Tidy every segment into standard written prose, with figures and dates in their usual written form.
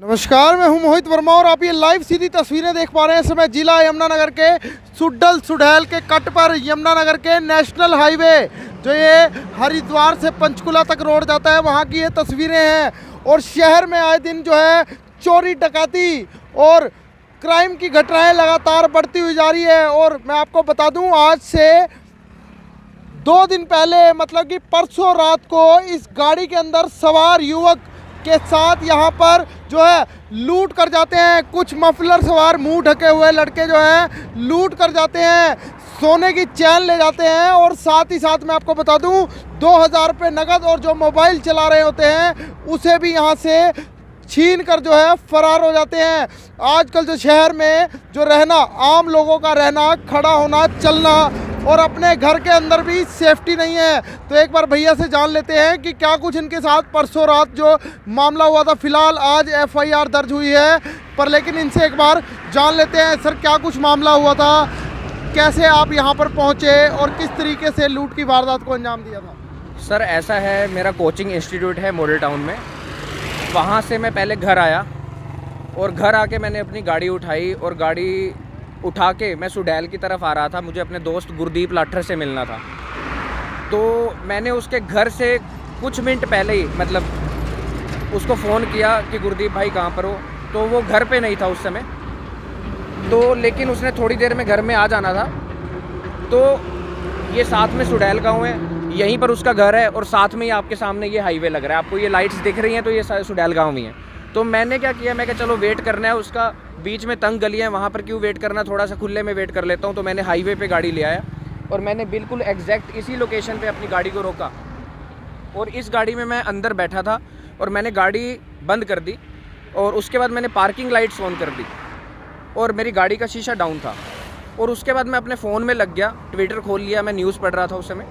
नमस्कार, मैं हूं मोहित वर्मा और आप ये लाइव सीधी तस्वीरें देख पा रहे हैं। इस समय जिला यमुनानगर के सुडैल के कट पर यमुनानगर के नेशनल हाईवे जो ये हरिद्वार से पंचकुला तक रोड जाता है, वहां की ये तस्वीरें हैं। और शहर में आए दिन जो है चोरी डकैती और क्राइम की घटनाएं लगातार बढ़ती हुई जा रही है। और मैं आपको बता दूं, आज से 2 दिन पहले मतलब कि परसों रात को इस गाड़ी के अंदर सवार युवक के साथ यहाँ पर जो है लूट कर जाते हैं। कुछ मफलर सवार मुंह ढके हुए लड़के जो हैं लूट कर जाते हैं, सोने की चैन ले जाते हैं और साथ ही साथ मैं आपको बता दूं 2000 रुपये नकद और जो मोबाइल चला रहे होते हैं उसे भी यहाँ से छीन कर जो है फरार हो जाते हैं। आजकल जो शहर में जो रहना, आम लोगों का रहना, खड़ा होना, चलना और अपने घर के अंदर भी सेफ्टी नहीं है। तो एक बार भैया से जान लेते हैं कि क्या कुछ इनके साथ परसों रात जो मामला हुआ था। फिलहाल आज FIR दर्ज हुई है, पर लेकिन इनसे एक बार जान लेते हैं, सर क्या कुछ मामला हुआ था, कैसे आप यहाँ पर पहुँचे और किस तरीके से लूट की वारदात को अंजाम दिया था? सर ऐसा है, मेरा कोचिंग इंस्टीट्यूट है मॉडल टाउन में। वहाँ से मैं पहले घर आया और घर आके मैंने अपनी गाड़ी उठाई और गाड़ी उठा के मैं सुडैल की तरफ आ रहा था। मुझे अपने दोस्त गुरदीप लाठर से मिलना था, तो मैंने उसके घर से कुछ मिनट पहले ही मतलब उसको फ़ोन किया कि गुरदीप भाई कहाँ पर हो। तो वो घर पे नहीं था उस समय, तो लेकिन उसने थोड़ी देर में घर में आ जाना था। तो ये साथ में सुडैल गाँव है, यहीं पर उसका घर है और साथ में ही आपके सामने ये हाईवे लग रहा है। आपको ये लाइट्स दिख रही हैं, तो ये सुडैल गाँव ही है। तो मैंने क्या किया, मैं चलो वेट करना है उसका, बीच में तंग गली है, वहाँ पर क्यों वेट करना, थोड़ा सा खुले में वेट कर लेता हूँ। तो मैंने हाईवे पे गाड़ी ले आया और मैंने बिल्कुल एग्जैक्ट इसी लोकेशन पे अपनी गाड़ी को रोका और इस गाड़ी में मैं अंदर बैठा था और मैंने गाड़ी बंद कर दी और उसके बाद मैंने पार्किंग लाइट्स ऑन कर दी और मेरी गाड़ी का शीशा डाउन था। और उसके बाद मैं अपने फ़ोन में लग गया, ट्विटर खोल लिया, मैं न्यूज़ पढ़ रहा था उस समय।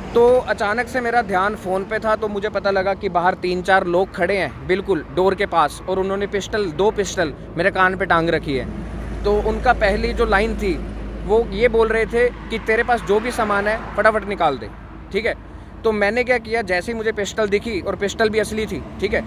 तो अचानक से मेरा ध्यान फ़ोन पे था, तो मुझे पता लगा कि बाहर 3-4 लोग खड़े हैं बिल्कुल डोर के पास और उन्होंने दो पिस्टल मेरे कान पे टांग रखी है। तो उनका पहली जो लाइन थी वो ये बोल रहे थे कि तेरे पास जो भी सामान है फटाफट निकाल दे, ठीक है। तो मैंने क्या किया, जैसे ही मुझे पिस्टल दिखी और पिस्टल भी असली थी, ठीक है,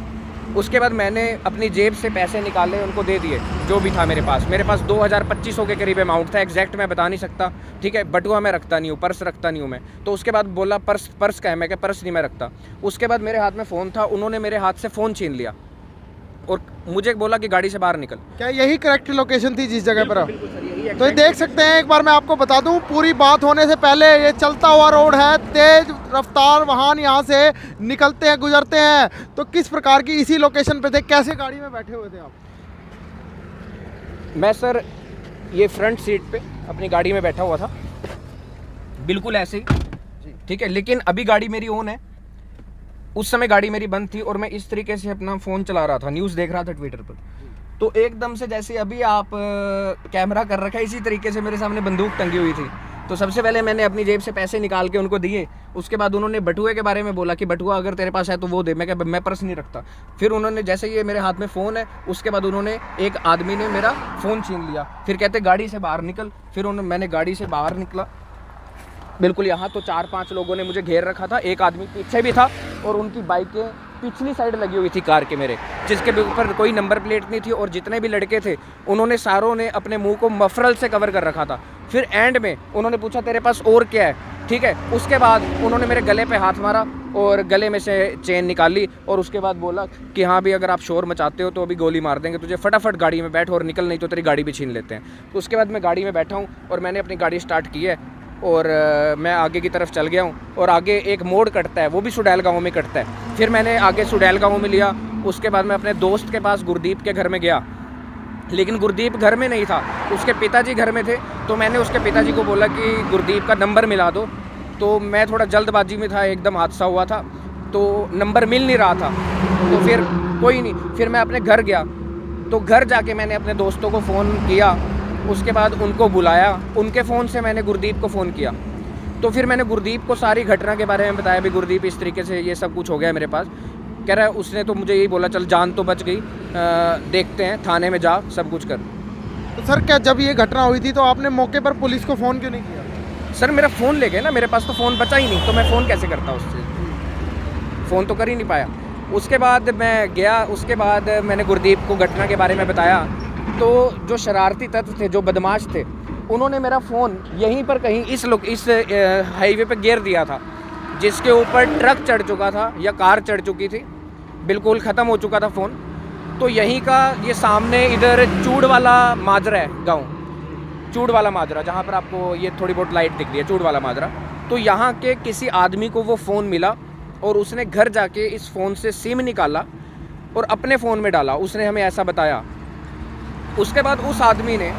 उसके बाद मैंने अपनी जेब से पैसे निकाले, उनको दे दिए जो भी था मेरे पास 2000-2500 के करीब अमाउंट था, एग्जैक्ट मैं बता नहीं सकता, ठीक है। बटुआ मैं रखता नहीं हूँ, पर्स रखता नहीं हूँ मैं। तो उसके बाद बोला पर्स का है, मैं क्या पर्स नहीं मैं रखता। उसके बाद मेरे हाथ में फ़ोन था, उन्होंने मेरे हाथ से फ़ोन छीन लिया और मुझे बोला कि गाड़ी से बाहर निकल। क्या यही करेक्ट लोकेशन थी जिस जगह पर? तो ये देख सकते हैं, एक बार मैं आपको बता दूं, पूरी बात होने से पहले ये चलता हुआ रोड है, तेज रफ्तार वाहन यहाँ से निकलते हैं, गुजरते हैं। तो किस प्रकार की इसी लोकेशन पे थे, कैसे गाड़ी में बैठे हुए थे आप? मैं सर ये फ्रंट सीट पे अपनी गाड़ी में बैठा हुआ था, बिल्कुल ऐसे ही, ठीक है। लेकिन अभी गाड़ी मेरी ऑन है, उस समय गाड़ी मेरी बंद थी और मैं इस तरीके से अपना फ़ोन चला रहा था, न्यूज़ देख रहा था ट्विटर पर। तो एकदम से जैसे अभी आप कैमरा कर रखा है, इसी तरीके से मेरे सामने बंदूक टंगी हुई थी। तो सबसे पहले मैंने अपनी जेब से पैसे निकाल के उनको दिए। उसके बाद उन्होंने बटुए के बारे में बोला कि बटुआ अगर तेरे पास है तो वो दे। मैं क्या, मैं पर्स नहीं रखता। फिर उन्होंने जैसे ये मेरे हाथ में फ़ोन है, उसके बाद उन्होंने एक आदमी ने मेरा फ़ोन छीन लिया। फिर कहते गाड़ी से बाहर निकल। फिर मैंने गाड़ी से बाहर निकला बिल्कुल यहाँ, तो 4-5 लोगों ने मुझे घेर रखा था, एक आदमी पीछे भी था और उनकी बाइकें पिछली साइड लगी हुई थी कार के मेरे, जिसके ऊपर कोई नंबर प्लेट नहीं थी। और जितने भी लड़के थे उन्होंने सारों ने अपने मुंह को मफरल से कवर कर रखा था। फिर एंड में उन्होंने पूछा तेरे पास और क्या है, ठीक है। उसके बाद उन्होंने मेरे गले पे हाथ मारा और गले में से चेन निकाली और उसके बाद बोला कि हाँ भी अगर आप शोर मचाते हो तो अभी गोली मार देंगे तुझे, फटाफट गाड़ी में बैठ और निकल, नहीं तो तेरी गाड़ी भी छीन लेते हैं। तो उसके बाद मैं गाड़ी में बैठा हूँ और मैंने अपनी गाड़ी स्टार्ट की है और मैं आगे की तरफ चल गया हूँ। और आगे एक मोड़ कटता है, वो भी सुडैल गाँव में कटता है। फिर मैंने आगे सुडैल गाँव में लिया। उसके बाद मैं अपने दोस्त के पास गुरदीप के घर में गया, लेकिन गुरदीप घर में नहीं था, उसके पिताजी घर में थे। तो मैंने उसके पिताजी को बोला कि गुरदीप का नंबर मिला दो। तो मैं थोड़ा जल्दबाजी में था, एकदम हादसा हुआ था, तो नंबर मिल नहीं रहा था। तो फिर कोई नहीं, फिर मैं अपने घर गया। तो घर जाके मैंने अपने दोस्तों को फ़ोन किया, उसके बाद उनको बुलाया, उनके फ़ोन से मैंने गुरदीप को फ़ोन किया। तो फिर मैंने गुरदीप को सारी घटना के बारे में बताया, भी गुरदीप इस तरीके से ये सब कुछ हो गया मेरे पास। कह रहा है, उसने तो मुझे यही बोला चल जान तो बच गई, देखते हैं थाने में जा, सब कुछ कर। तो सर क्या जब ये घटना हुई थी तो आपने मौके पर पुलिस को फ़ोन क्यों नहीं किया? सर मेरा फ़ोन ले गए ना, मेरे पास तो फ़ोन बचा ही नहीं, तो मैं फ़ोन कैसे करता उससे, फ़ोन तो कर ही नहीं पाया। उसके बाद मैं गया, उसके बाद मैंने गुरदीप को घटना के बारे में बताया। तो जो शरारती तत्व थे, जो बदमाश थे, उन्होंने मेरा फ़ोन यहीं पर कहीं इस हाईवे पे गिर दिया था, जिसके ऊपर ट्रक चढ़ चुका था या कार चढ़ चुकी थी, बिल्कुल ख़त्म हो चुका था फ़ोन। तो यहीं का ये सामने इधर चूड़ वाला माजरा है, गाँव चूड़ वाला माजरा, जहाँ पर आपको ये थोड़ी बहुत लाइट दिख रही है, चूड़ वाला माजरा। तो यहाँ के किसी आदमी को वो फ़ोन मिला और उसने घर जाके इस फ़ोन से सिम निकाला और अपने फ़ोन में डाला, उसने हमें ऐसा बताया। उसके बाद उस आदमी ने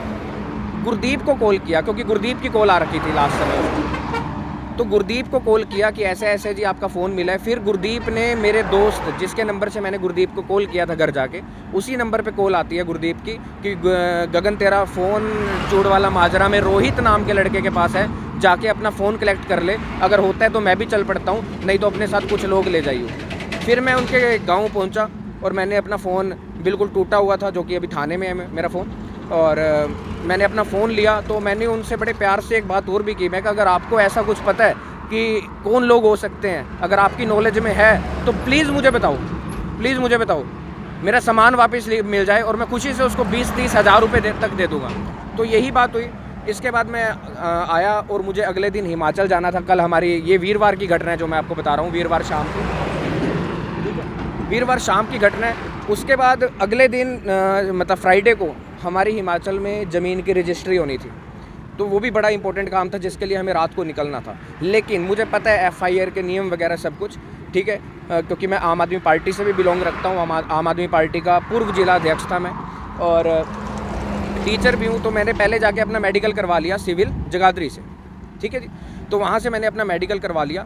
गुरदीप को कॉल किया, क्योंकि गुरदीप की कॉल आ रखी थी लास्ट समय उसको। तो गुरदीप को कॉल किया कि ऐसे ऐसे जी आपका फ़ोन मिला है। फिर गुरदीप ने मेरे दोस्त, जिसके नंबर से मैंने गुरदीप को कॉल किया था घर जाके, उसी नंबर पे कॉल आती है गुरदीप की कि गगन तेरा फ़ोन चूड़वाला माजरा में रोहित नाम के लड़के के पास है, जाके अपना फ़ोन कलेक्ट कर ले, अगर होता है तो मैं भी चल पड़ता हूँ, नहीं तो अपने साथ कुछ लोग ले जाइए। फिर मैं उनके गाँव पहुँचा और मैंने अपना फ़ोन, बिल्कुल टूटा हुआ था, जो कि अभी थाने में है मेरा फ़ोन, और मैंने अपना फ़ोन लिया। तो मैंने उनसे बड़े प्यार से एक बात और भी की, मैं कहा अगर आपको ऐसा कुछ पता है कि कौन लोग हो सकते हैं, अगर आपकी नॉलेज में है तो प्लीज़ मुझे बताओ, प्लीज़ मुझे बताओ, मेरा सामान वापस मिल जाए और मैं खुशी से उसको 20-30 हज़ार रुपये तक दे दूँगा। तो यही बात हुई। इसके बाद मैं आया और मुझे अगले दिन हिमाचल जाना था। कल हमारी ये वीरवार की घटना है जो मैं आपको बता रहा हूँ, वीरवार शाम की घटना है। उसके बाद अगले दिन मतलब फ्राइडे को हमारी हिमाचल में ज़मीन की रजिस्ट्री होनी थी, तो वो भी बड़ा इंपॉर्टेंट काम था जिसके लिए हमें रात को निकलना था। लेकिन मुझे पता है FIR के नियम वगैरह सब कुछ, ठीक है, क्योंकि मैं आम आदमी पार्टी से भी बिलोंग रखता हूँ, आम आदमी पार्टी का पूर्व जिला अध्यक्ष था मैं, और टीचर भी हूँ। तो मैंने पहले जाके अपना मेडिकल करवा लिया सिविल जगाधरी से, ठीक है जी। तो वहाँ से मैंने अपना मेडिकल करवा लिया,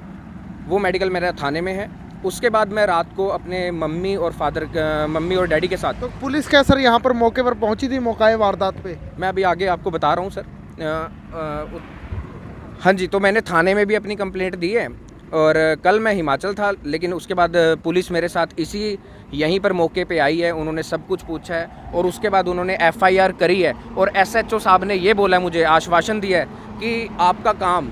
वो मेडिकल मेरा थाने में है। उसके बाद मैं रात को अपने मम्मी और डैडी के साथ। तो पुलिस क्या सर यहाँ पर मौके पर पहुँची थी, मौके वारदात पे? मैं अभी आगे आपको बता रहा हूँ सर। हाँ जी, तो मैंने थाने में भी अपनी कंप्लेंट दी है और कल मैं हिमाचल था, लेकिन उसके बाद पुलिस मेरे साथ यहीं पर मौके पे आई है। उन्होंने सब कुछ पूछा है और उसके बाद उन्होंने FIR करी है और SHO साहब ने ये बोला, मुझे आश्वासन दिया है कि आपका काम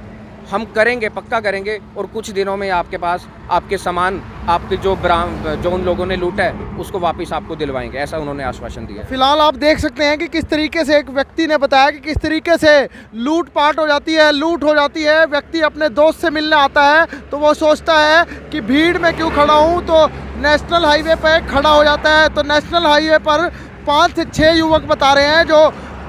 हम करेंगे, पक्का करेंगे, और कुछ दिनों में आपके पास आपके सामान, आपके जो उन लोगों ने लूटा है उसको वापस आपको दिलवाएंगे, ऐसा उन्होंने आश्वासन दिया। फिलहाल आप देख सकते हैं कि किस तरीके से एक व्यक्ति ने बताया कि किस तरीके से लूट हो जाती है। व्यक्ति अपने दोस्त से मिलने आता है तो वो सोचता है कि भीड़ में क्यों खड़ा हूँ, तो नेशनल हाईवे पर खड़ा हो जाता है। तो नेशनल हाईवे पर 5 से 6 युवक बता रहे हैं जो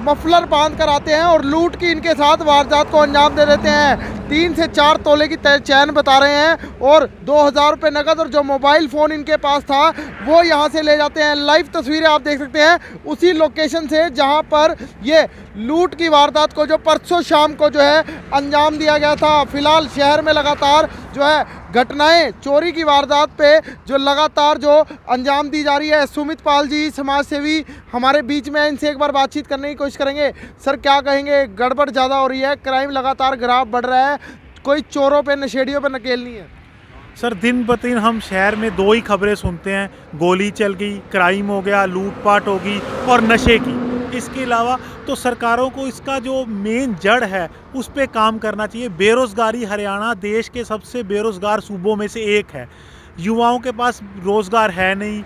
मफलर बांध कर आते हैं और लूट की इनके साथ वारदात को अंजाम दे देते हैं। 3 से 4 तोले की चैन बता रहे हैं और 2000 रुपये नकद और जो मोबाइल फ़ोन इनके पास था वो यहाँ से ले जाते हैं। लाइव तस्वीरें आप देख सकते हैं उसी लोकेशन से जहाँ पर ये लूट की वारदात को जो परसों शाम को जो है अंजाम दिया गया था। फिलहाल शहर में लगातार जो है घटनाएं, चोरी की वारदात पे जो लगातार जो अंजाम दी जा रही है। सुमित पाल जी समाज सेवी हमारे बीच में, इनसे एक बार बातचीत करने की कोशिश करेंगे। सर क्या कहेंगे, गड़बड़ ज़्यादा हो रही है, क्राइम लगातार ग्राफ बढ़ रहा है, कोई चोरों पे नशेड़ियों पे नकेल नहीं है? सर दिन ब दिन हम शहर में 2 ही खबरें सुनते हैं, गोली चल गई, क्राइम हो गया, लूटपाट होगी और नशे की। इसके अलावा तो सरकारों को इसका जो मेन जड़ है उस पे काम करना चाहिए। बेरोज़गारी, हरियाणा देश के सबसे बेरोज़गार सूबों में से एक है। युवाओं के पास रोज़गार है नहीं,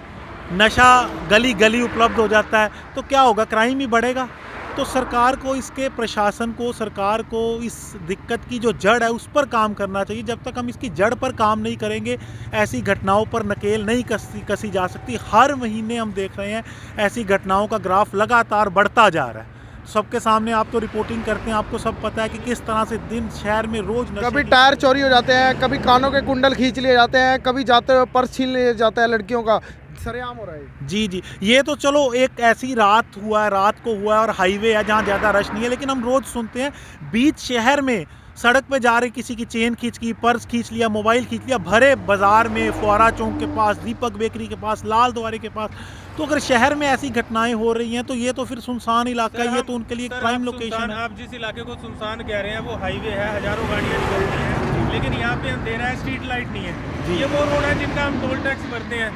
नशा गली गली उपलब्ध हो जाता है, तो क्या होगा, क्राइम ही बढ़ेगा। तो सरकार को, इसके प्रशासन को, सरकार को इस दिक्कत की जो जड़ है उस पर काम करना चाहिए। जब तक हम इसकी जड़ पर काम नहीं करेंगे ऐसी घटनाओं पर नकेल नहीं कसी जा सकती। हर महीने हम देख रहे हैं ऐसी घटनाओं का ग्राफ लगातार बढ़ता जा रहा है। सबके सामने आप तो रिपोर्टिंग करते हैं, आपको सब पता है कि किस तरह से दिन शहर में रोज कभी टायर चोरी हो जाते हैं, कभी कानों के कुंडल खींच लिए जाते हैं, कभी जाते हुए पर्स छीन लिया जाता है लड़कियों का, सरेआम हो रहा है। जी, ये तो चलो एक ऐसी रात को हुआ है और हाईवे है जहाँ ज़्यादा रश नहीं है, लेकिन हम रोज़ सुनते हैं बीच शहर में सड़क पे जा रहे किसी की चेन खींच की, पर्स खींच लिया, मोबाइल खींच लिया, भरे बाजार में, फुआरा चौक के पास, दीपक बेकरी के पास, लाल द्वारे के पास। तो अगर शहर में ऐसी घटनाएं हो रही हैं तो ये तो फिर सुनसान इलाका है, ये तो उनके लिए प्राइम लोकेशन है। आप जिस इलाके को सुनसान कह रहे हैं वो हाईवे है, हजारों गाड़ियाँ निकलती हैं, लेकिन यहाँ पे अंधेरा है, स्ट्रीट लाइट नहीं है। ये वो रोड है जिनका हम टोल टैक्स भरते हैं,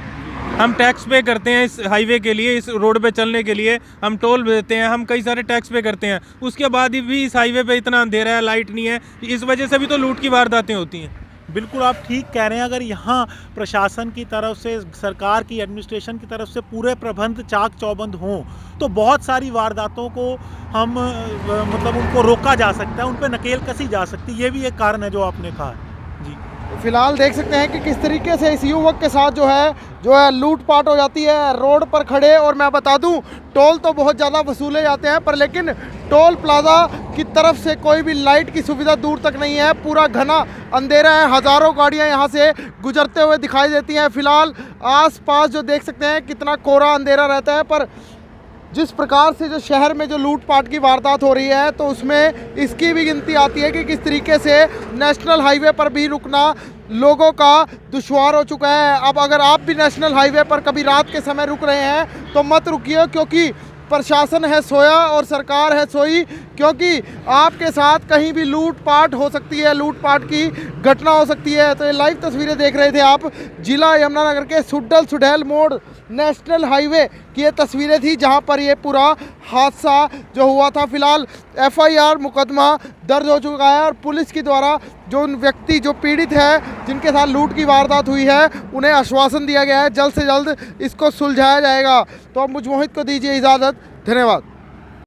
हम टैक्स पे करते हैं इस हाईवे के लिए, इस रोड पे चलने के लिए हम टोल देते हैं, हम कई सारे टैक्स पे करते हैं। उसके बाद भी इस हाईवे पे इतना अंधेरा है, लाइट नहीं है, इस वजह से भी तो लूट की वारदातें होती हैं। बिल्कुल आप ठीक कह रहे हैं। अगर यहाँ प्रशासन की तरफ से, सरकार की एडमिनिस्ट्रेशन की तरफ से पूरे प्रबंध चाक चौबंद हों तो बहुत सारी वारदातों को हम मतलब उनको रोका जा सकता है, उन पर नकेल कसी जा सकती है। ये भी एक कारण है जो आपने कहा जी। फिलहाल देख सकते हैं कि किस तरीके से इस युवक के साथ जो है लूटपाट हो जाती है रोड पर खड़े। और मैं बता दूं, टोल तो बहुत ज़्यादा वसूले जाते हैं, पर लेकिन टोल प्लाजा की तरफ से कोई भी लाइट की सुविधा दूर तक नहीं है। पूरा घना अंधेरा है, हज़ारों गाड़ियां यहां से गुजरते हुए दिखाई देती हैं। फिलहाल आसपास जो देख सकते हैं कितना कोहरा अंधेरा रहता है, पर जिस प्रकार से जो शहर में जो लूटपाट की वारदात हो रही है तो उसमें इसकी भी गिनती आती है कि किस तरीके से नेशनल हाईवे पर भी रुकना लोगों का दुश्वार हो चुका है। अब अगर आप भी नेशनल हाईवे पर कभी रात के समय रुक रहे हैं तो मत रुकिए, क्योंकि प्रशासन है सोया और सरकार है सोई, क्योंकि आपके साथ कहीं भी लूटपाट हो सकती है, लूटपाट की घटना हो सकती है। तो ये लाइव तस्वीरें देख रहे थे आप, जिला यमुनानगर के सुड्डल सुडैल मोड़ नेशनल हाईवे की ये तस्वीरें थी जहां पर ये पूरा हादसा जो हुआ था। फिलहाल FIR मुकदमा दर्ज हो चुका है और पुलिस के द्वारा जो उन व्यक्ति जो पीड़ित है जिनके साथ लूट की वारदात हुई है उन्हें आश्वासन दिया गया है जल्द से जल्द इसको सुलझाया जाएगा। तो अब मुझ मोहित को दीजिए इजाज़त, धन्यवाद।